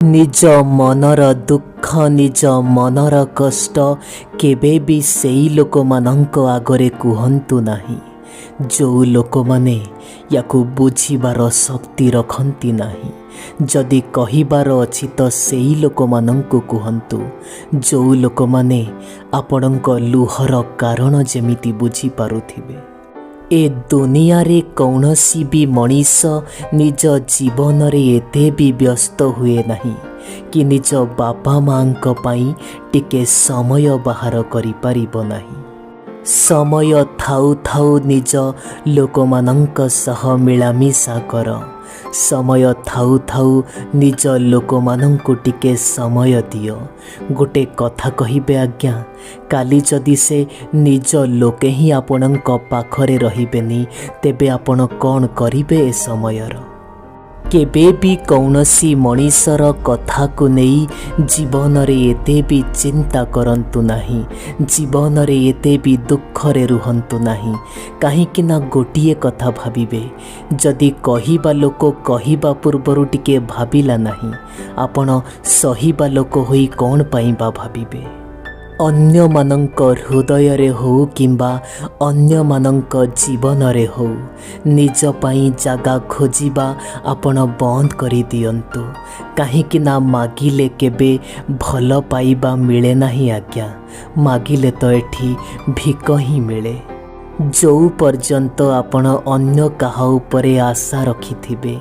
निज मनर दुख निज मनर कष्ट केबे भी सेई लोक मानंक आगरे कुहंतु नाही। जो लोक माने याकु बुझिबार शक्ति रखंती नाही। जदि कहिबार अछि तो सेई लोक मानंकु कुहंतु जो लोक माने आपणक लुहर कारण जेमिति बुझी पारुथिबे। ए दुनिया रे कौनसी भी मनीष निज जीवन रे एते भी व्यस्त हुए नहीं कि निज बापा मांक पाई टिके समय बाहर करि परिबो नहीं। समय थाउ थाउ निज लोकमानंक सह मिलामिशा कर। समय थाउ थाउ निज लोकमानंकु टिके समय दियो। गोटे कथा कहिबे आज्ञा, काली जदि से निज लोके ही आपणक पाखरे रहिबेनी तेबे आपण कौन करिबे ए समयर। केबे भी कौनसी मनीषर कथा को नहीं जीवन रे एते भी चिंता करंतु नहीं। जीवन रे एते भी दुख रे रुहंतु नहीं। काहीकि ना गोटिए कथा भाबिबे, जदि कहिबा लोक कहिबा पूर्वरु टिके भाबिला नहीं आपण सहिबा लोक होई कौन पाइबा भाबिबे। अन्य मानंक हृदय रे हो किंबा अन्य मानंक जीवन रे हो निज पाई जागा खोजिबा आपण बंद करि दियंतु। काहीकि ना मागिले केबे भल पाइबा मिले नहीं आज्ञा, मागिले तो एठी भिक ही मिले। जो पर्यंत आपण अन्य काहा उपरे आशा रखिथिबे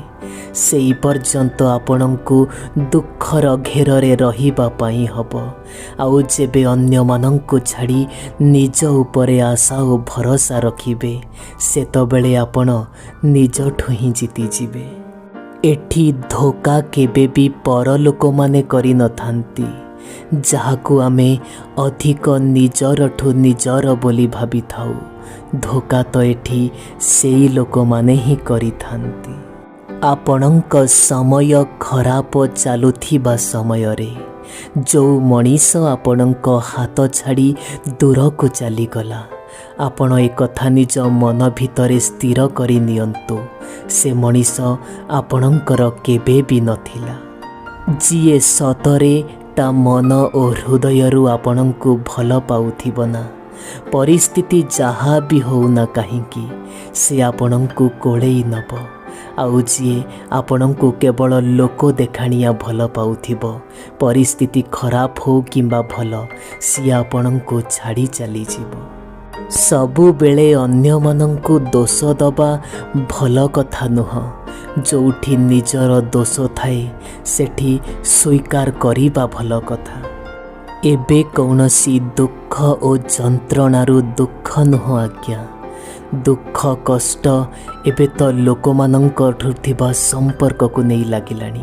सेई पर्यंत आपणଙ୍କୁ दुखर घेରରେ रहिबा पाई हब। आउ जेबे अन्य मानंकु छाड़ी निज उपरे आशा और भरोसा रखिबे सेतबेले आपण निजठु ही जीति जिबे। एठी धोखा केबे भी पर लोक माने करि न थांती, जाहाकु आमे अधिक निजरठु निजर बोली भाबी थाउ। धोखा तो एठी सेई लोक माने ही करि थांती। आपणक समय खराब चलुथिबा समय रे जो मनीष आपणक हाथ छाड़ी दूर को चलीगला आपण एक कथा निज मन भितरे स्थिर करि नियंतु से मनीष आपणकर केबे भी नथिला। जिए सतरे ता मन और हृदयरु आपणଙ୍କୁ भल पाउथिबो ना। परिस्थिति जहाँ भी होना कहीं से आपणଙ୍କୁ कोड़ेई नब। आउ जी आपणଙ୍କୁ केवल लोक देखाणिया भल पाउथिबो, परिस्थिति खराब हो किंबा भल सी आपणଙ୍କୁ छाड़ी चली जीवो। सबु बेले अन्य मानंकु दोष दबा भल कथा नुह। जोठी निजर दोष थाए सेठी स्वीकार करिबा भल कथा। एबे कौनसी दुख और जंत्रणारु दुख नुह आज्ञा। दुख कष्ट एबे तो लोक मानंकठु थिबा संपर्क को नहीं लागिलानी।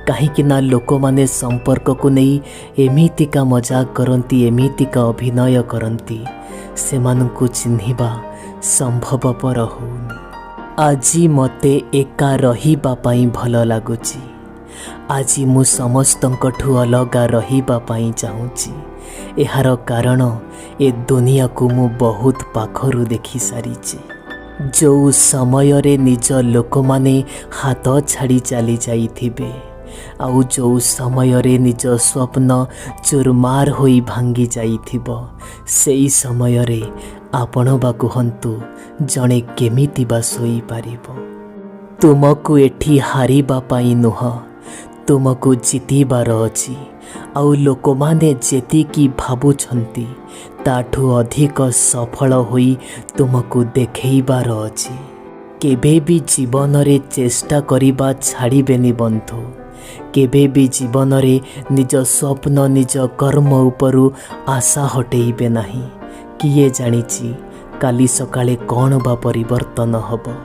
काहीकि ना लोक माने संपर्क को नहीं एमितिका मजाक करंती, एमितिका अभिनय करंती, सेमानंकु चिन्हिबा संभवपर होउनी। आजी मते एका रहिबा पाई भल लागुची। आजी मु समस्तंकठु अलगा रहिबा पाई चाहूची। एहार कारण ए दुनिया को मु बहुत पाखरु देखि सारिची। जो समय रे निज लोक माने हाथ छाड़ी चली जाइथिबे आउ जो समय रे निज स्वप्न चुरमार होई भांगी जाइथिबो सेई समय रे आपण बा कुहंतु जणे केमिति बा सोई पारिबो। तुमको एठी हारिबा पाई नुह, तुमको जीतिबार अछि। आउ लोक माने जेतिकी भाबुछंती ताठु अधिक सफल होई तुमको देखैबार अछि। केबे भी जीवन रे चेष्टा करिबा छाड़िबेनी बंधु। केबे भी जीवन रे निज स्वप्न निज कर्म उपरु आशा हटेइबे नाही। किए जानिची काली सकाळे कौन बा परिवर्तन हब।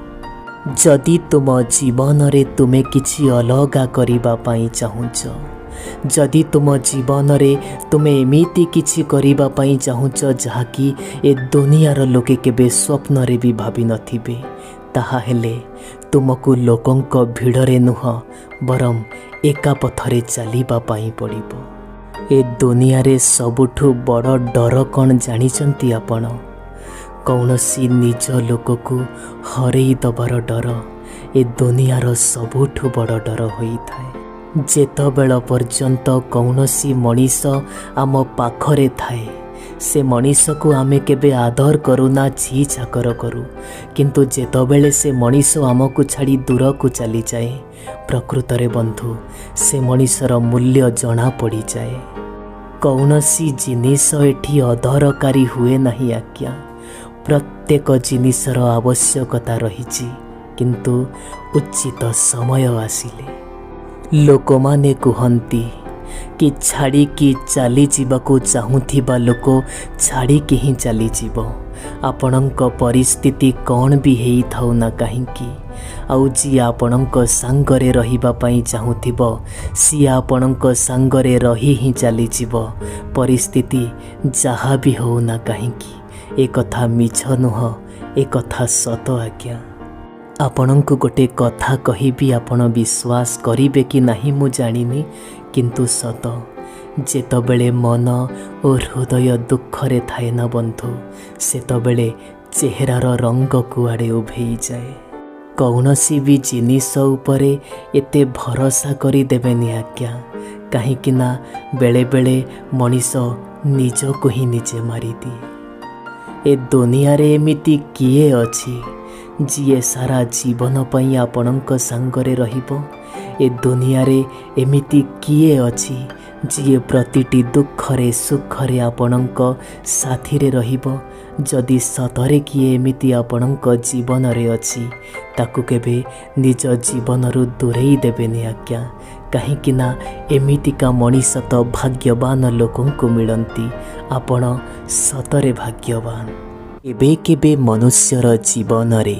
जदि तुम जीवन रे तुमे किछि अलगा करिबा पाई चाहुच, जदि तुम जीवन रे तुमे एमिति किछि करिबा पाई चाहुच जहाँकि ए दुनियार लोके केबे स्वप्न रे भी भाबी नथिबे, ताहा हेले तुमको लोकंक भिड़रे नुह बरम एका पथरे चलिबा पाई पड़िबो। ए दुनिया रे सबुठु बड़ डर कौन जानिचंती आपण? कौनसी निज लोक को हरई दबार डर ए दुनियार सबुठु बड़ डर होई थाए। ଯେତେବେଳ ପର୍ଯ୍ୟନ୍ତ କୌଣସି ମଣିଷ ଆମ ପାଖରେ ଥାଏ ସେ ମଣିଷକୁ ଆମେ କେବେ ଆଦର କରୁନା, ଛି ଛାକର କରୁ। କିନ୍ତୁ ଯେତେବେଳେ ସେ ମଣିଷ ଆମକୁ ଛାଡ଼ି ଦୂରକୁ ଚାଲିଯାଏ, ପ୍ରକୃତରେ ବନ୍ଧୁ ସେ ମଣିଷର ମୂଲ୍ୟ ଜଣାପଡ଼ିଯାଏ। କୌଣସି ଜିନିଷ ଏଠି ଅଦରକାରୀ ହୁଏ ନାହିଁ ଆଜ୍ଞା। ପ୍ରତ୍ୟେକ ଜିନିଷର ଆବଶ୍ୟକତା ରହିଛି, କିନ୍ତୁ ଉଚିତ ସମୟ ଆସିଲେ। ଲୋକମାନେ କୁହନ୍ତି କି ଛାଡ଼ିକି ଚାଲିଯିବାକୁ ଚାହୁଁଥିବା ଲୋକ ଛାଡ଼ିକି ହିଁ ଚାଲିଯିବ। ଆପଣଙ୍କ ପରିସ୍ଥିତି କ'ଣ ବି ହେଇଥାଉ ନା କାହିଁକି, ଆଉ ଯିଏ ଆପଣଙ୍କ ସାଙ୍ଗରେ ରହିବା ପାଇଁ ଚାହୁଁଥିବ ସିଏ ଆପଣଙ୍କ ସାଙ୍ଗରେ ରହି ହିଁ ଚାଲିଯିବ। ପରିସ୍ଥିତି ଯାହା ବି ହଉ ନା କାହିଁକି, ଏ କଥା ମିଛ ନୁହଁ, ଏ କଥା ସତ ଆଜ୍ଞା। ଆପଣଙ୍କୁ ଗୋଟେ କଥା କହିବି, ଆପଣ ବିଶ୍ୱାସ କରିବେ କି ନାହିଁ ମୁଁ ଜାଣିନି, କିନ୍ତୁ ସତ। ଯେତେବେଳେ ମନ ଓ ହୃଦୟ ଦୁଃଖରେ ଥାଏ ନା ବନ୍ଧୁ, ସେତେବେଳେ ଚେହେରାର ରଙ୍ଗ କୁଆଡ଼େ ଉଭେଇଯାଏ। କୌଣସି ବି ଜିନିଷ ଉପରେ ଏତେ ଭରସା କରିଦେବେନି ଆଜ୍ଞା, କାହିଁକି ନା ବେଳେବେଳେ ମଣିଷ ନିଜକୁ ହିଁ ନିଜେ ମାରିଦିଏ। ଏ ଦୁନିଆରେ ଏମିତି କିଏ ଅଛି ଯିଏ ସାରା ଜୀବନ ପାଇଁ ଆପଣଙ୍କ ସାଙ୍ଗରେ ରହିବ? ଏ ଦୁନିଆରେ ଏମିତି କିଏ ଅଛି ଯିଏ ପ୍ରତିଟି ଦୁଃଖରେ ସୁଖରେ ଆପଣଙ୍କ ସାଥିରେ ରହିବ? ଯଦି ସତରେ କିଏ ଏମିତି ଆପଣଙ୍କ ଜୀବନରେ ଅଛି, ତାକୁ କେବେ ନିଜ ଜୀବନରୁ ଦୂରେଇ ଦେବେନି ଆଜ୍ଞା। କାହିଁକି ନା ଏମିତିକା ମଣିଷ ତ ଭାଗ୍ୟବାନ ଲୋକଙ୍କୁ ମିଳନ୍ତି। ଆପଣ ସତରେ ଭାଗ୍ୟବାନ। କେବେ କେବେ ମନୁଷ୍ୟର ଜୀବନରେ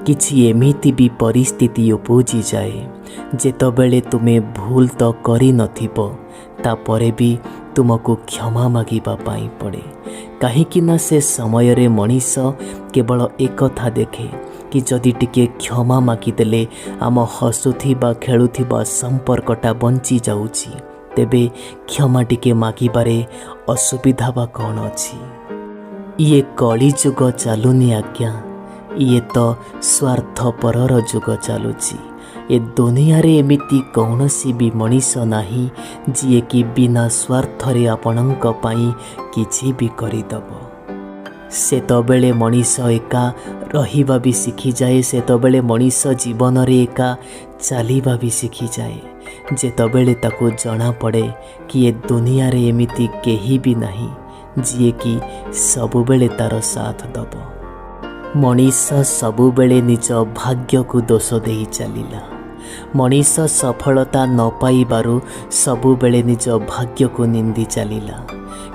କିଛି ଏମିତି ବି ପରିସ୍ଥିତି ଉପୁଜିଯାଏ ଯେତେବେଳେ ତୁମେ ଭୁଲ ତ କରିନଥିବ, ତାପରେ ବି ତୁମକୁ କ୍ଷମା ମାଗିବା ପାଇଁ ପଡ଼େ। କାହିଁକି ନା ସେ ସମୟରେ ମଣିଷ କେବଳ ଏକଥା ଦେଖେ କି ଯଦି ଟିକେ କ୍ଷମା ମାଗିଦେଲେ ଆମ ହସୁଥିବା ଖେଳୁଥିବା ସମ୍ପର୍କଟା ବଞ୍ଚିଯାଉଛି, ତେବେ କ୍ଷମା ଟିକେ ମାଗିବାରେ ଅସୁବିଧା ବା କ'ଣ ଅଛି? ଇଏ କଳିଯୁଗ ଚାଲୁନି ଆଜ୍ଞା, ଇଏ ତ ସ୍ୱାର୍ଥପରର ଯୁଗ ଚାଲୁଛି। ଏ ଦୁନିଆରେ ଏମିତି କୌଣସି ବି ମଣିଷ ନାହିଁ ଯିଏକି ବିନା ସ୍ୱାର୍ଥରେ ଆପଣଙ୍କ ପାଇଁ କିଛି ବି କରିଦେବ। ସେତେବେଳେ ମଣିଷ ଏକା ରହିବା ବି ଶିଖିଯାଏ, ସେତେବେଳେ ମଣିଷ ଜୀବନରେ ଏକା ଚାଲିବା ବି ଶିଖିଯାଏ, ଯେତେବେଳେ ତାକୁ ଜଣାପଡ଼େ କି ଏ ଦୁନିଆରେ ଏମିତି କେହି ବି ନାହିଁ ଯିଏକି ସବୁବେଳେ ତା'ର ସାଥ ଦେବ। ମଣିଷ ସବୁବେଳେ ନିଜ ଭାଗ୍ୟକୁ ଦୋଷ ଦେଇ ଚାଲିଲା। ମଣିଷ ସଫଳତା ନ ପାଇବାରୁ ସବୁବେଳେ ନିଜ ଭାଗ୍ୟକୁ ନିନ୍ଦି ଚାଲିଲା।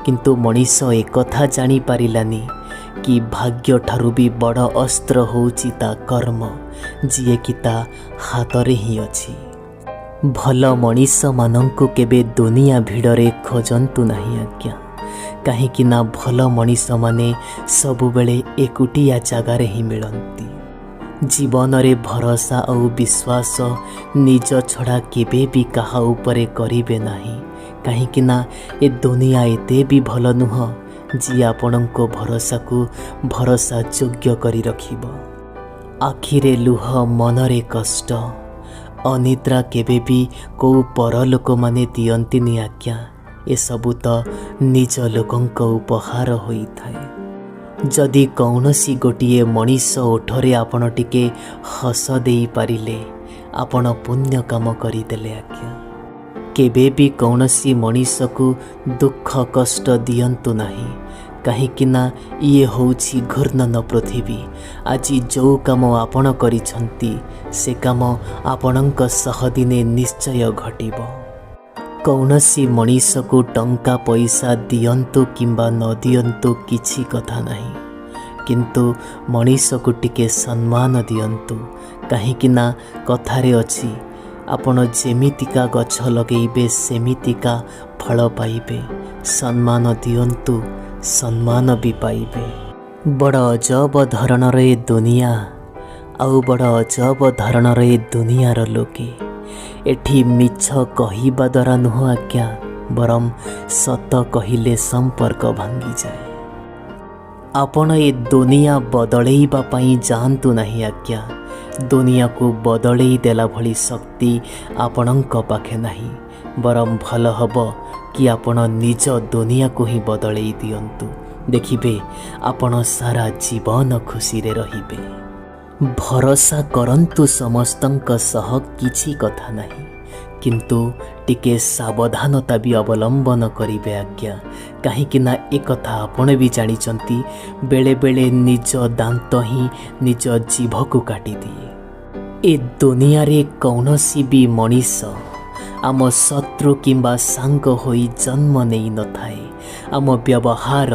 କିନ୍ତୁ ମଣିଷ ଏକଥା ଜାଣିପାରିଲାନି କି ଭାଗ୍ୟଠାରୁ ବି ବଡ଼ ଅସ୍ତ୍ର ହେଉଛି ତା କର୍ମ, ଯିଏକି ତା ହାତରେ ହିଁ ଅଛି। ଭଲ ମଣିଷମାନଙ୍କୁ କେବେ ଦୁନିଆ ଭିଡ଼ରେ ଖୋଜନ୍ତୁ ନାହିଁ ଆଜ୍ଞା, କାହିଁକି ନା ଭଲ ମଣିଷମାନେ ସବୁବେଳେ ଏକୁଟିଆ ଜାଗାରେ ହିଁ ମିଳନ୍ତି। ଜୀବନରେ ଭରସା ଆଉ ବିଶ୍ୱାସ ନିଜ ଛଡ଼ା କେବେ ବି କାହା ଉପରେ କରିବେ ନାହିଁ, କାହିଁକି ନା ଏ ଦୁନିଆ ଏତେ ବି ଭଲ ନୁହଁ ଯିଏ ଆପଣଙ୍କ ଭରସାକୁ ଭରସା ଯୋଗ୍ୟ କରି ରଖିବ। ଆଖିରେ ଲୁହ, ମନରେ କଷ୍ଟ, ଅନିଦ୍ରା କେବେ ବି କେଉଁ ପର ଲୋକମାନେ ଦିଅନ୍ତିନି ଆଜ୍ଞା। ଏସବୁ ତ ନିଜ ଲୋକଙ୍କ ଉପହାର ହୋଇଥାଏ। ଯଦି କୌଣସି ଗୋଟିଏ ମଣିଷ ଓଠରେ ଆପଣ ଟିକେ ହସ ଦେଇପାରିଲେ, ଆପଣ ପୁଣ୍ୟ କାମ କରିଦେଲେ ଆଜ୍ଞା। କେବେ ବି କୌଣସି ମଣିଷକୁ ଦୁଃଖ କଷ୍ଟ ଦିଅନ୍ତୁ ନାହିଁ, କାହିଁକି ନା ଇଏ ହେଉଛି ଘୂର୍ଣ୍ଣନ ପୃଥିବୀ। ଆଜି ଯେଉଁ କାମ ଆପଣ କରିଛନ୍ତି ସେ କାମ ଆପଣଙ୍କ ସହ ଦିନେ ନିଶ୍ଚୟ ଘଟିବ। କୌଣସି ମଣିଷକୁ ଟଙ୍କା ପଇସା ଦିଅନ୍ତୁ କିମ୍ବା ନ ଦିଅନ୍ତୁ କିଛି କଥା ନାହିଁ, କିନ୍ତୁ ମଣିଷକୁ ଟିକେ ସମ୍ମାନ ଦିଅନ୍ତୁ। କାହିଁକି ନା କଥାରେ ଅଛି, ଆପଣ ଯେମିତିକା ଗଛ ଲଗେଇବେ ସେମିତିକା ଫଳ ପାଇବେ। ସମ୍ମାନ ଦିଅନ୍ତୁ, ସମ୍ମାନ ବି ପାଇବେ। ବଡ଼ ଅଜବ ଧରଣର ଏ ଦୁନିଆ, ଆଉ ବଡ଼ ଅଜବ ଧରଣର ଏ ଦୁନିଆର ଲୋକେ। ଏଠି ମିଛ କହିବା ଦ୍ୱାରା ନୁହଁ ଆଜ୍ଞା, ବରଂ ସତ କହିଲେ ସମ୍ପର୍କ ଭାଙ୍ଗିଯାଏ। ଆପଣ ଏ ଦୁନିଆ ବଦଳେଇବା ପାଇଁ ଯାଆନ୍ତୁ ନାହିଁ ଆଜ୍ଞା, दुनिया को बदलई देला भली शक्ति आपणक पाखे नहीं, बरम भल हब कि आपण निज दुनिया को ही बदलई दियंतु। देखिबे आपण सारा जीवन खुशी रे रहिबे। भरोसा करंतु समस्तंक सह किछि कथा नहीं, किंतु टिके सावधानता भी अवलंबन करिवे आज्ञा। कहीं ना एक कथा आपण भी जानिचंती, बेले बेले निज दांत ही निज जीभ को काटी दिए। ए दुनिया रे कौनसी भी मनीष आम शत्रु किंबा सांग होई जन्म नहीं न थाए। आम व्यवहार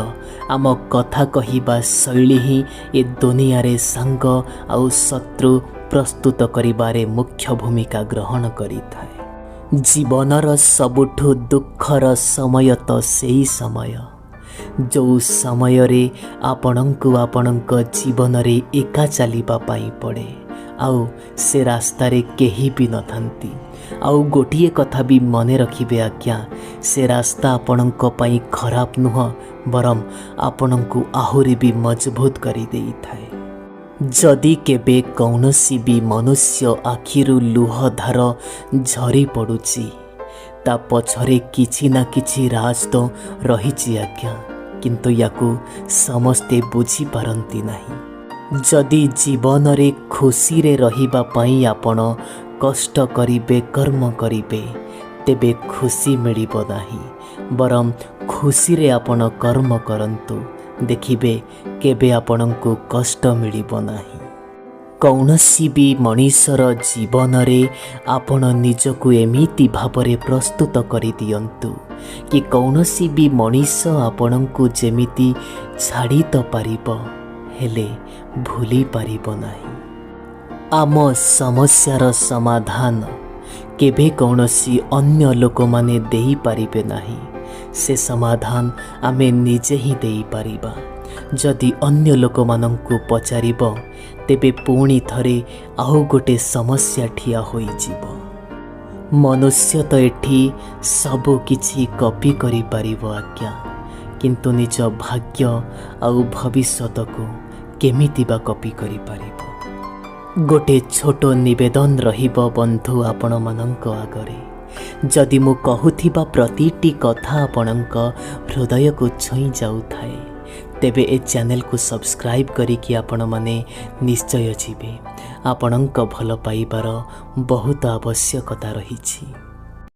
आम कथा कहिबा शैली ही ए दुनिया रे सांग आउ शत्रु प्रस्तुत करिबारे मुख्य भूमिका ग्रहण करि थाए। जीवनर सबुठु दुखर समय तो सेही समय जो समय रे आपणंकु आपणंक जीवन रे एका चलिबा पाई पड़े, आउ से रास्ता रे केही भी न थांती। आउ गोटिए कथा भी मने रखिबे आज्ञा, से रास्ता आपणंक पाई खराब नुह, बरम आपणंकु आहुरी भी मजबूत करि देई थाए। जदि केबे कौनसी भी मनुष्य आखिरु लुह धार झरी पड़ुची, ता पछरे किछि ना किछि राज तो रहिछि आज्ञा, किंतु याकु समस्ते बुझी पारंती नाही। जदि जीवन रे खुशी रे रहिबा पाई आपण कष्ट करिबे, कर्म करिबे, तेबे खुशी मिलिबो नाही, बरम खुशी रे आपण कर्म करंतु। देखिबे केबे आपणंकु कष्ट मिलिबो नाही। कौनसी भी मनीषर जीवन रे आपण निजकु एमिति भावरे प्रस्तुत करि दियंतु कि कौनसी भी मनीष आपणंकु जेमिति छाड़ी तो पारिबो, हेले भूली पारिबो नाही। आम समस्यार समाधान केबे कौनसी अन्य लोक माने देई पारिबे नाही। से समाधान आमे निजे ही देई पारिबा। जदि अन्य लोक मानंकु पचारिबो, तेबे पुणी थरे आउ गोटे समस्या ठिया होई जीवो। मनुष्य तो एठी सबु किछि कॉपी करि पारिबो आज्ञा, किंतु निज भाग्य आउ भविष्यत को केमिति बा कॉपी करि पारिबो। गोटे छोटो निवेदन रहिबो बंधु आपण मानंक आगरे। जदि मु कहूथिबा प्रतिटी कथा आपणंक हृदय को छुई जाउथाए, तेबे ए चैनल को सब्सक्राइब करिकि आपण माने निश्चय जीवे। आपणंक भल पाइबार बहुत आवश्यकता रहिछि।